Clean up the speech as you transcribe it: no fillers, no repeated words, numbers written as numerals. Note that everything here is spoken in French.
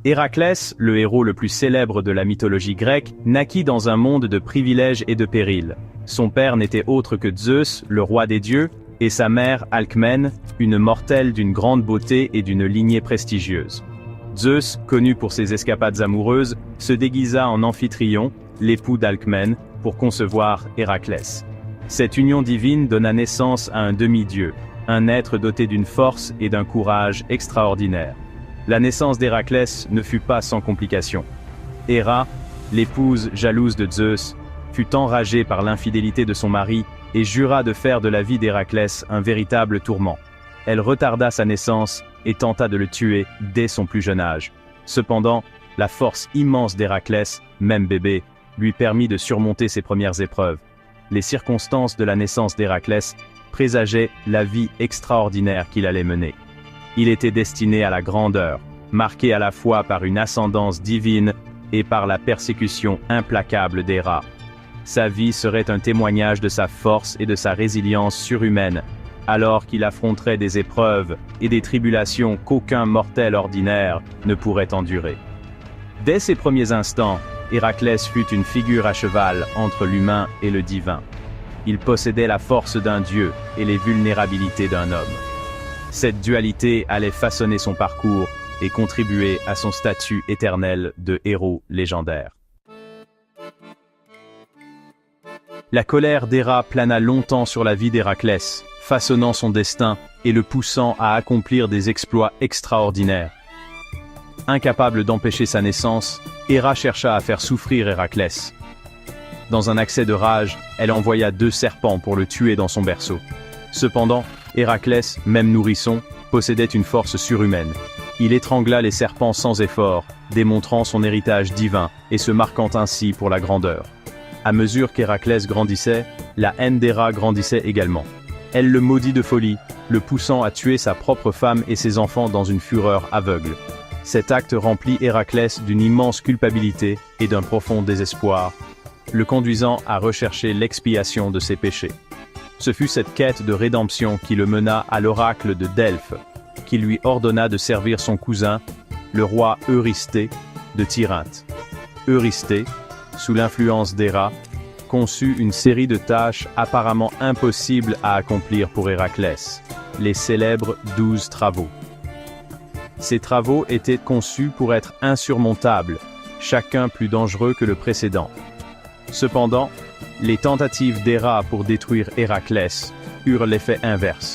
Héraclès, le héros le plus célèbre de la mythologie grecque, naquit dans un monde de privilèges et de périls. Son père n'était autre que Zeus, le roi des dieux, et sa mère Alcmène, une mortelle d'une grande beauté et d'une lignée prestigieuse. Zeus, connu pour ses escapades amoureuses, se déguisa en Amphitryon, l'époux d'Alcmène, pour concevoir Héraclès. Cette union divine donna naissance à un demi-dieu, un être doté d'une force et d'un courage extraordinaires. La naissance d'Héraclès ne fut pas sans complications. Héra, l'épouse jalouse de Zeus, fut enragée par l'infidélité de son mari et jura de faire de la vie d'Héraclès un véritable tourment. Elle retarda sa naissance et tenta de le tuer dès son plus jeune âge. Cependant, la force immense d'Héraclès, même bébé, lui permit de surmonter ses premières épreuves. Les circonstances de la naissance d'Héraclès présageaient la vie extraordinaire qu'il allait mener. Il était destiné à la grandeur, marqué à la fois par une ascendance divine et par la persécution implacable d'Héra. Sa vie serait un témoignage de sa force et de sa résilience surhumaine, alors qu'il affronterait des épreuves et des tribulations qu'aucun mortel ordinaire ne pourrait endurer. Dès ses premiers instants, Héraclès fut une figure à cheval entre l'humain et le divin. Il possédait la force d'un dieu et les vulnérabilités d'un homme. Cette dualité allait façonner son parcours et contribuer à son statut éternel de héros légendaire. La colère d'Héra plana longtemps sur la vie d'Héraclès, façonnant son destin et le poussant à accomplir des exploits extraordinaires. Incapable d'empêcher sa naissance, Héra chercha à faire souffrir Héraclès. Dans un accès de rage, elle envoya 2 serpents pour le tuer dans son berceau. Cependant, Héraclès, même nourrisson, possédait une force surhumaine. Il étrangla les serpents sans effort, démontrant son héritage divin et se marquant ainsi pour la grandeur. À mesure qu'Héraclès grandissait, la haine d'Héra grandissait également. Elle le maudit de folie, le poussant à tuer sa propre femme et ses enfants dans une fureur aveugle. Cet acte remplit Héraclès d'une immense culpabilité et d'un profond désespoir, le conduisant à rechercher l'expiation de ses péchés. Ce fut cette quête de rédemption qui le mena à l'oracle de Delphes, qui lui ordonna de servir son cousin, le roi Eurysthée de Tirynthe. Eurysthée, sous l'influence d'Héra, conçut une série de tâches apparemment impossibles à accomplir pour Héraclès, les célèbres 12 travaux. Ces travaux étaient conçus pour être insurmontables, chacun plus dangereux que le précédent. Cependant, les tentatives d'Héra pour détruire Héraclès eurent l'effet inverse.